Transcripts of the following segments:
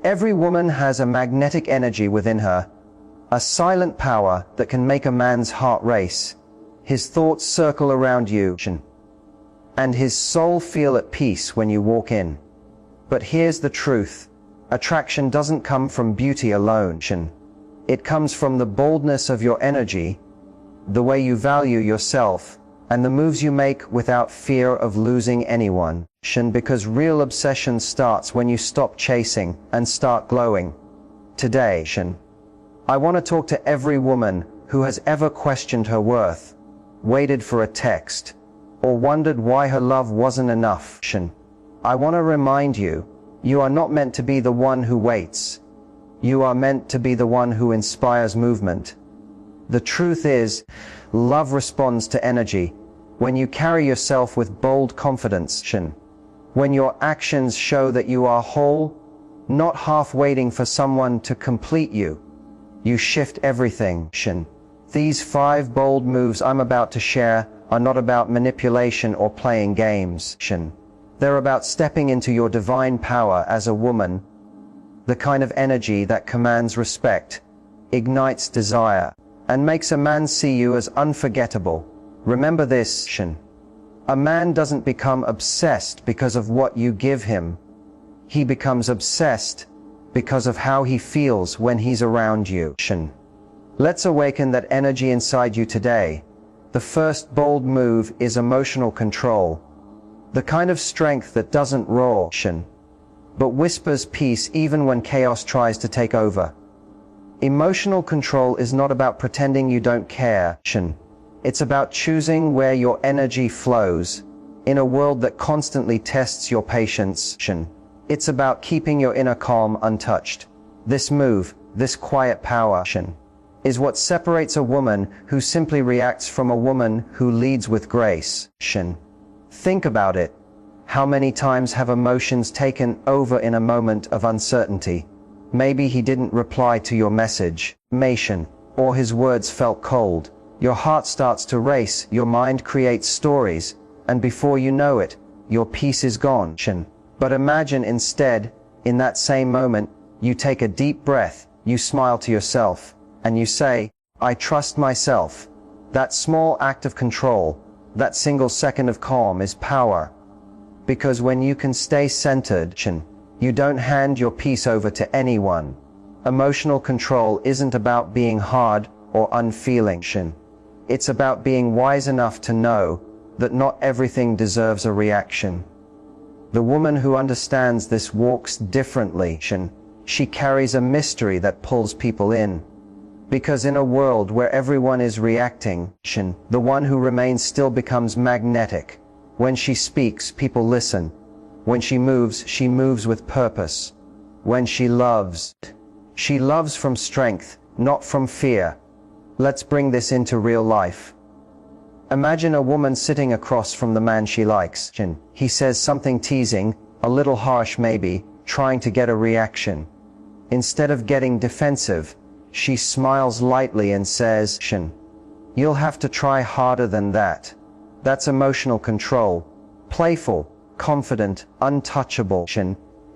Every woman has a magnetic energy within her, a silent power that can make a man's heart race, his thoughts circle around you, and his soul feel at peace when you walk in. But here's the truth. Attraction doesn't come from beauty alone. It comes from the boldness of your energy, the way you value yourself, and the moves you make without fear of losing anyone. Because real obsession starts when you stop chasing and start glowing. Today, I want to talk to every woman who has ever questioned her worth, waited for a text, or wondered why her love wasn't enough. I want to remind you, you are not meant to be the one who waits. You are meant to be the one who inspires movement. The truth is, love responds to energy. When you carry yourself with bold confidence, when your actions show that you are whole, not half waiting for someone to complete you, you shift everything. These 5 bold moves I'm about to share are not about manipulation or playing games. They're about stepping into your divine power as a woman, the kind of energy that commands respect, ignites desire, and makes a man see you as unforgettable. Remember this, a man doesn't become obsessed because of what you give him. He becomes obsessed because of how he feels when he's around you. Let's awaken that energy inside you today. The first bold move is emotional control. The kind of strength that doesn't roar, but whispers peace even when chaos tries to take over. Emotional control is not about pretending you don't care. It's about choosing where your energy flows in a world that constantly tests your patience. It's about keeping your inner calm untouched. This move, this quiet power, is what separates a woman who simply reacts from a woman who leads with grace. Think about it. How many times have emotions taken over in a moment of uncertainty? Maybe he didn't reply to your message, or his words felt cold. Your heart starts to race, your mind creates stories, and before you know it, your peace is gone. But imagine instead, in that same moment, you take a deep breath, you smile to yourself, and you say, I trust myself. That small act of control, that single second of calm is power. Because when you can stay centered, you don't hand your peace over to anyone. Emotional control isn't about being hard or unfeeling. It's about being wise enough to know that not everything deserves a reaction. The woman who understands this walks differently. She carries a mystery that pulls people in. Because in a world where everyone is reacting, the one who remains still becomes magnetic. When she speaks, people listen. When she moves with purpose. When she loves from strength, not from fear. Let's bring this into real life. Imagine a woman sitting across from the man she likes. He says something teasing, a little harsh maybe, trying to get a reaction. Instead of getting defensive, she smiles lightly and says, you'll have to try harder than that. That's emotional control. Playful, confident, untouchable.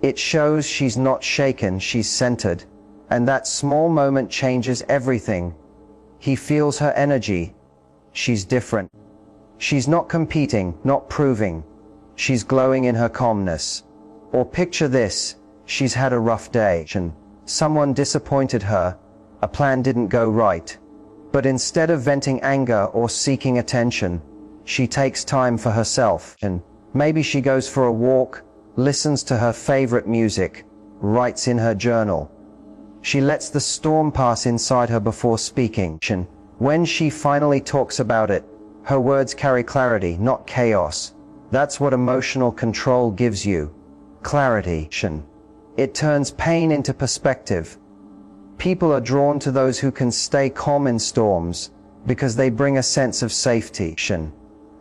It shows she's not shaken, she's centered. And that small moment changes everything. He feels her energy. She's different. She's not competing, not proving. She's glowing in her calmness. Or picture this, she's had a rough day. Someone disappointed her. A plan didn't go right. But instead of venting anger or seeking attention, she takes time for herself. Maybe she goes for a walk, listens to her favorite music, writes in her journal. She lets the storm pass inside her before speaking. When she finally talks about it, her words carry clarity, not chaos. That's what emotional control gives you. Clarity. It turns pain into perspective. People are drawn to those who can stay calm in storms because they bring a sense of safety.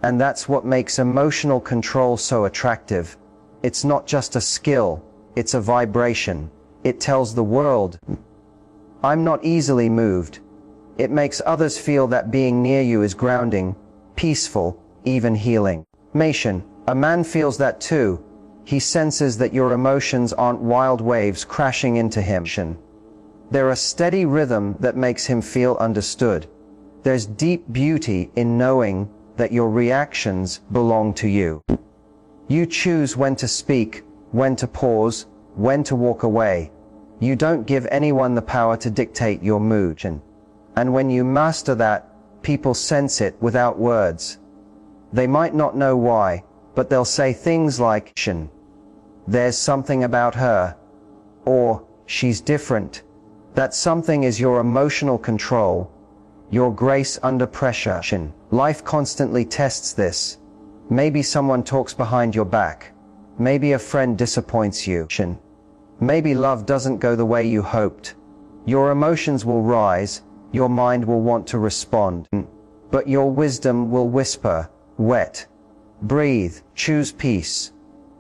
And that's what makes emotional control so attractive. It's not just a skill, it's a vibration. It tells the world, I'm not easily moved. It makes others feel that being near you is grounding, peaceful, even healing. A man feels that too. He senses that your emotions aren't wild waves crashing into him. They're a steady rhythm that makes him feel understood. There's deep beauty in knowing that your reactions belong to you. You choose when to speak, when to pause, when to walk away. You don't give anyone the power to dictate your mood. And when you master that, people sense it without words. They might not know why, but they'll say things like, "There's something about her," or "She's different." That something is your emotional control, your grace under pressure. Life constantly tests this. Maybe someone talks behind your back. Maybe a friend disappoints you. Maybe love doesn't go the way you hoped. Your emotions will rise, your mind will want to respond, but your wisdom will whisper, "Wait. Breathe, choose peace."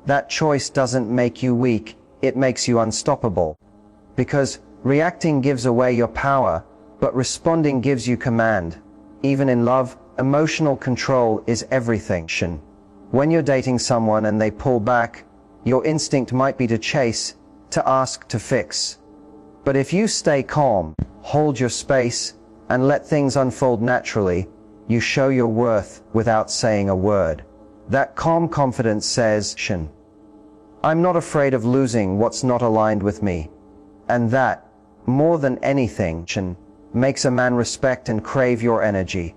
That choice doesn't make you weak, it makes you unstoppable. Because reacting gives away your power, but responding gives you command. Even in love, emotional control is everything. When you're dating someone and they pull back, your instinct might be to chase, to ask, to fix. But if you stay calm, hold your space, and let things unfold naturally, you show your worth without saying a word. That calm confidence says, "I'm not afraid of losing what's not aligned with me." And that, more than anything, makes a man respect and crave your energy.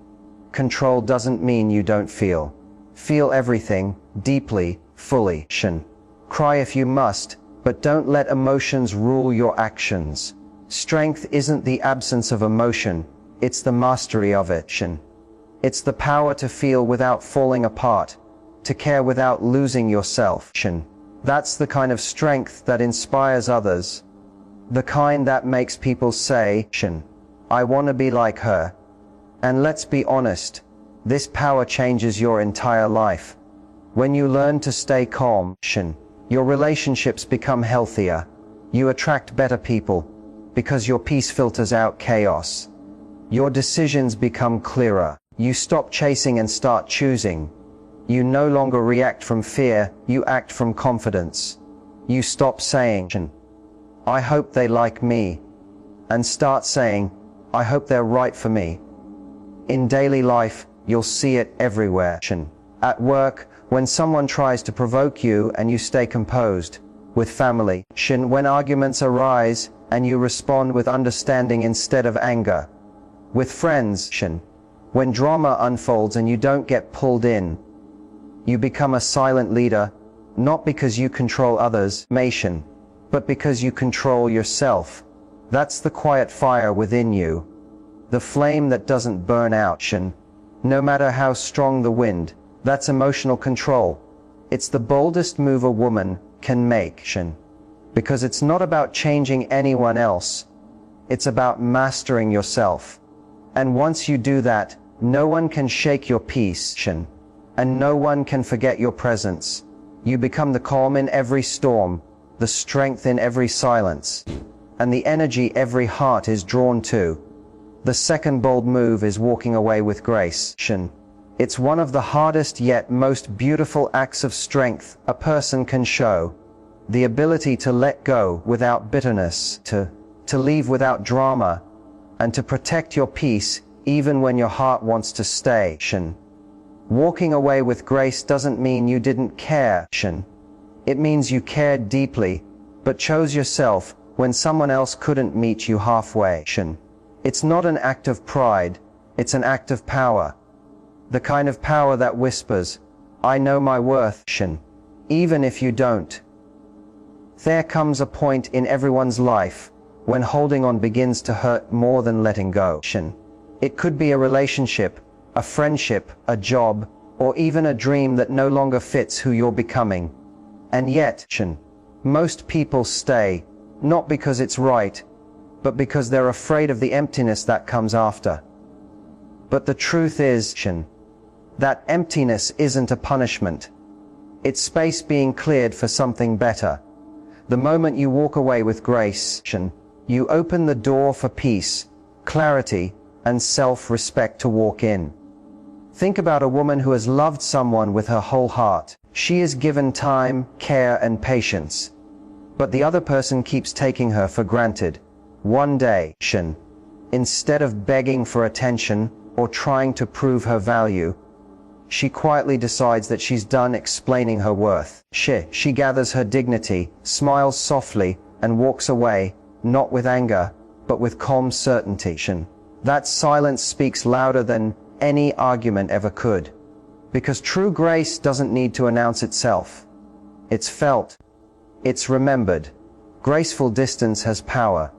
Control doesn't mean you don't feel. Feel everything, deeply, fully. Cry if you must, but don't let emotions rule your actions. Strength isn't the absence of emotion, it's the mastery of it. It's the power to feel without falling apart, to care without losing yourself. That's the kind of strength that inspires others. The kind that makes people say, "I want to be like her." And let's be honest, this power changes your entire life. When you learn to stay calm, your relationships become healthier. You attract better people, because your peace filters out chaos. Your decisions become clearer. You stop chasing and start choosing. You no longer react from fear, you act from confidence. You stop saying, "I hope they like me," and start saying, "I hope they're right for me." In daily life, you'll see it everywhere. At work, when someone tries to provoke you and you stay composed. With family, when arguments arise and you respond with understanding instead of anger. With friends, when drama unfolds and you don't get pulled in. You become a silent leader, not because you control others, but because you control yourself. That's the quiet fire within you. The flame that doesn't burn out, no matter how strong the wind. That's emotional control. It's the boldest move a woman can make, because it's not about changing anyone else. It's about mastering yourself. And once you do that, no one can shake your peace, and no one can forget your presence. You become the calm in every storm, the strength in every silence, and the energy every heart is drawn to. The second bold move is walking away with grace. It's one of the hardest yet most beautiful acts of strength a person can show. The ability to let go without bitterness, to leave without drama, and to protect your peace even when your heart wants to stay. Walking away with grace doesn't mean you didn't care. It means you cared deeply, but chose yourself when someone else couldn't meet you halfway. It's not an act of pride, it's an act of power. The kind of power that whispers, "I know my worth," even if you don't. There comes a point in everyone's life when holding on begins to hurt more than letting go. It could be a relationship, a friendship, a job, or even a dream that no longer fits who you're becoming. And yet, most people stay, not because it's right, but because they're afraid of the emptiness that comes after. But the truth is, that emptiness isn't a punishment. It's space being cleared for something better. The moment you walk away with grace, you open the door for peace, clarity, and self-respect to walk in. Think about a woman who has loved someone with her whole heart. She is given time, care, and patience. But the other person keeps taking her for granted. One day, instead of begging for attention or trying to prove her value, she quietly decides that she's done explaining her worth. She gathers her dignity, smiles softly, and walks away, not with anger, but with calm certainty. That silence speaks louder than any argument ever could. Because true grace doesn't need to announce itself. It's felt. It's remembered. Graceful distance has power.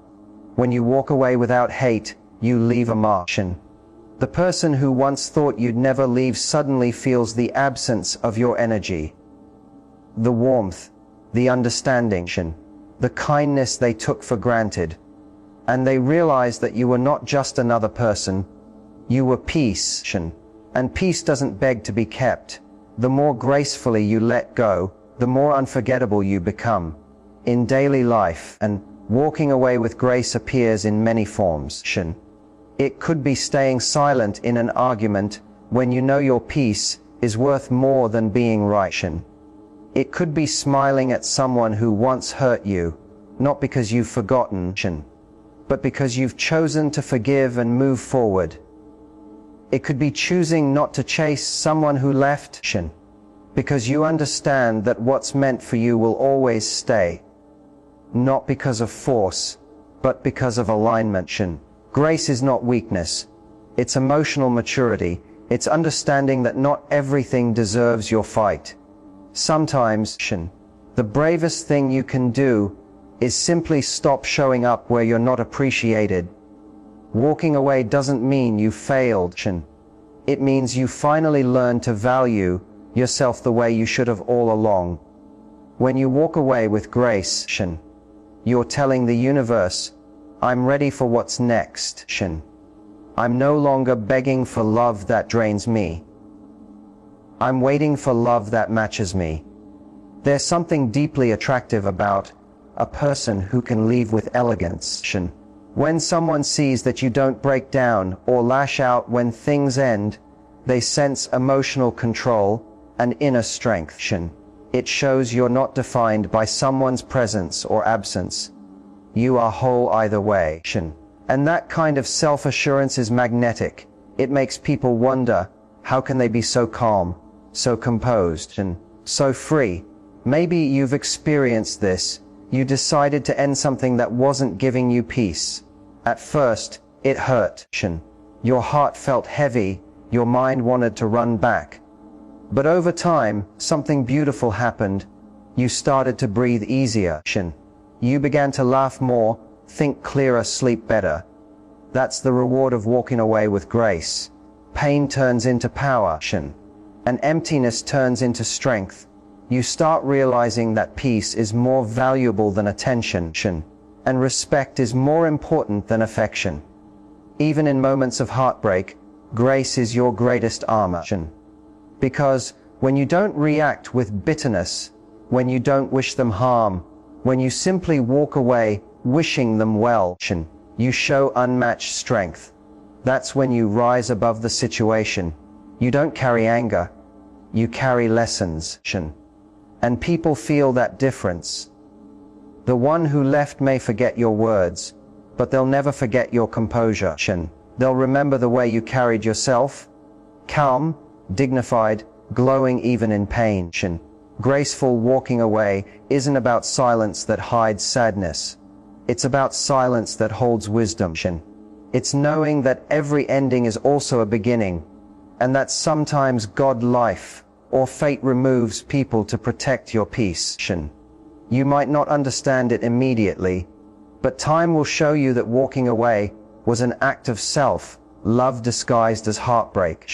When you walk away without hate, you leave a mark. The person who once thought you'd never leave suddenly feels the absence of your energy. The warmth, the understanding, the kindness they took for granted. And they realize that you were not just another person, you were peace. And peace doesn't beg to be kept. The more gracefully you let go, the more unforgettable you become. In daily life, and walking away with grace appears in many forms. It could be staying silent in an argument when you know your peace is worth more than being right. It could be smiling at someone who once hurt you, not because you've forgotten, but because you've chosen to forgive and move forward. It could be choosing not to chase someone who left, because you understand that what's meant for you will always stay. Not because of force, but because of alignment. Grace is not weakness. It's emotional maturity. It's understanding that not everything deserves your fight. Sometimes, the bravest thing you can do is simply stop showing up where you're not appreciated. Walking away doesn't mean you failed. It means you finally learned to value yourself the way you should have all along. When you walk away with grace, you're telling the universe, I'm ready for what's next. I'm no longer begging for love that drains me. I'm waiting for love that matches me. There's something deeply attractive about a person who can leave with elegance. When someone sees that you don't break down or lash out when things end, they sense emotional control and inner strength. It shows you're not defined by someone's presence or absence. You are whole either way. And that kind of self-assurance is magnetic. It makes people wonder, how can they be so calm, so composed, and so free? Maybe you've experienced this. You decided to end something that wasn't giving you peace. At first, it hurt. Your heart felt heavy, your mind wanted to run back. But over time, something beautiful happened. You started to breathe easier. You began to laugh more, think clearer, sleep better. That's the reward of walking away with grace. Pain turns into power, and emptiness turns into strength. You start realizing that peace is more valuable than attention, and respect is more important than affection. Even in moments of heartbreak, grace is your greatest armor. Because when you don't react with bitterness, when you don't wish them harm, when you simply walk away wishing them well, you show unmatched strength. That's when you rise above the situation. You don't carry anger, you carry lessons. And people feel that difference. The one who left may forget your words, but they'll never forget your composure. They'll remember the way you carried yourself, calm, dignified, glowing even in pain. Graceful walking away isn't about silence that hides sadness. It's about silence that holds wisdom. It's knowing that every ending is also a beginning, and that sometimes God, life, or fate removes people to protect your peace. You might not understand it immediately, but time will show you that walking away was an act of self-love disguised as heartbreak.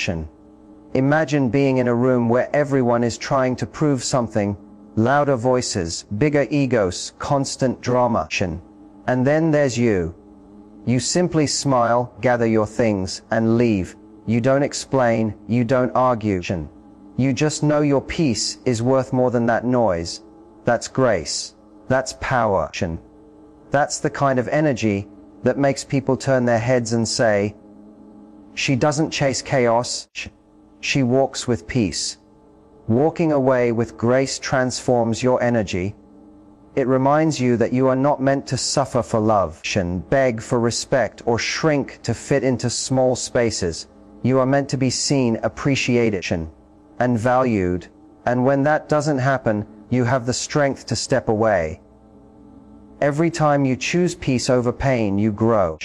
Imagine being in a room where everyone is trying to prove something, louder voices, bigger egos, constant drama. And then there's you. You simply smile, gather your things, and leave. You don't explain, you don't argue. You just know your peace is worth more than that noise. That's grace. That's power. That's the kind of energy that makes people turn their heads and say, she doesn't chase chaos, she walks with peace. Walking away with grace transforms your energy. It reminds you that you are not meant to suffer for love, beg for respect, or shrink to fit into small spaces. You are meant to be seen, appreciated, and valued. And when that doesn't happen, you have the strength to step away. Every time you choose peace over pain, you grow.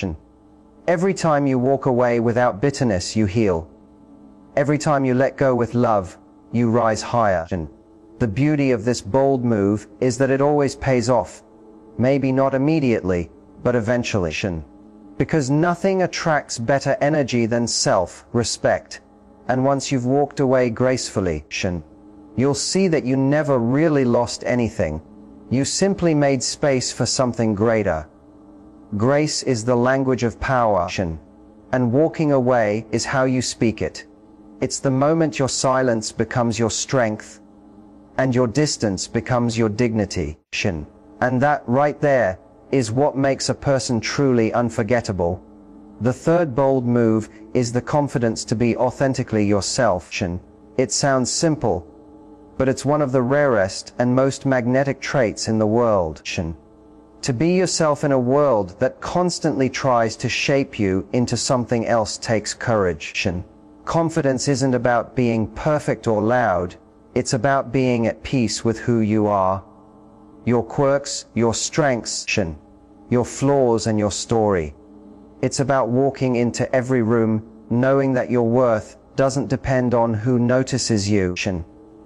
Every time you walk away without bitterness, you heal. Every time you let go with love, you rise higher. The beauty of this bold move is that it always pays off. Maybe not immediately, but eventually. Because nothing attracts better energy than self-respect. And once you've walked away gracefully, you'll see that you never really lost anything. You simply made space for something greater. Grace is the language of power, and walking away is how you speak it. It's the moment your silence becomes your strength, and your distance becomes your dignity. And that right there is what makes a person truly unforgettable. The third bold move is the confidence to be authentically yourself. It sounds simple, but it's one of the rarest and most magnetic traits in the world. To be yourself in a world that constantly tries to shape you into something else takes courage. Confidence isn't about being perfect or loud. It's about being at peace with who you are. Your quirks, your strengths, your flaws, and your story. It's about walking into every room knowing that your worth doesn't depend on who notices you,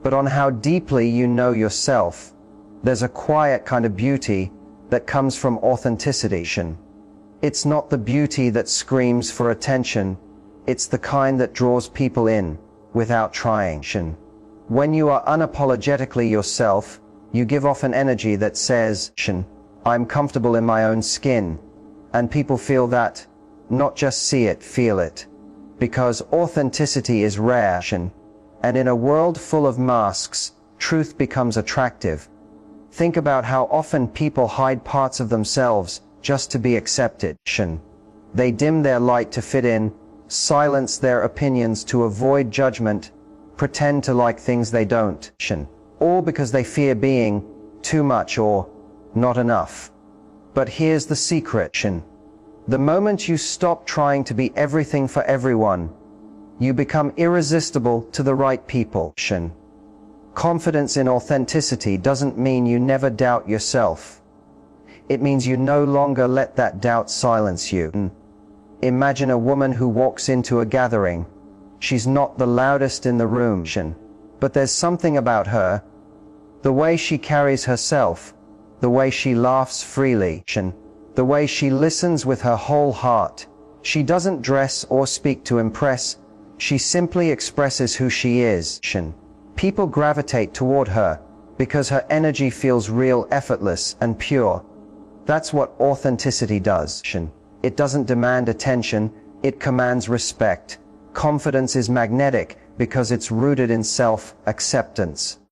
but on how deeply you know yourself. There's a quiet kind of beauty that comes from authenticity. It's not the beauty that screams for attention. It's the kind that draws people in without trying. When you are unapologetically yourself, you give off an energy that says, I'm comfortable in my own skin. And people feel that, not just see it, feel it. Because authenticity is rare, and in a world full of masks, truth becomes attractive. Think about how often people hide parts of themselves just to be accepted. They dim their light to fit in, silence their opinions to avoid judgment, pretend to like things they don't, all because they fear being too much or not enough. But here's the secret, the moment you stop trying to be everything for everyone, you become irresistible to the right people. Confidence in authenticity doesn't mean you never doubt yourself. It means you no longer let that doubt silence you. Imagine a woman who walks into a gathering. She's not the loudest in the room, but there's something about her. The way she carries herself, the way she laughs freely, the way she listens with her whole heart. She doesn't dress or speak to impress. She simply expresses who she is. People gravitate toward her because her energy feels real, effortless, and pure. That's what authenticity does. It doesn't demand attention, it commands respect. Confidence is magnetic because it's rooted in self-acceptance.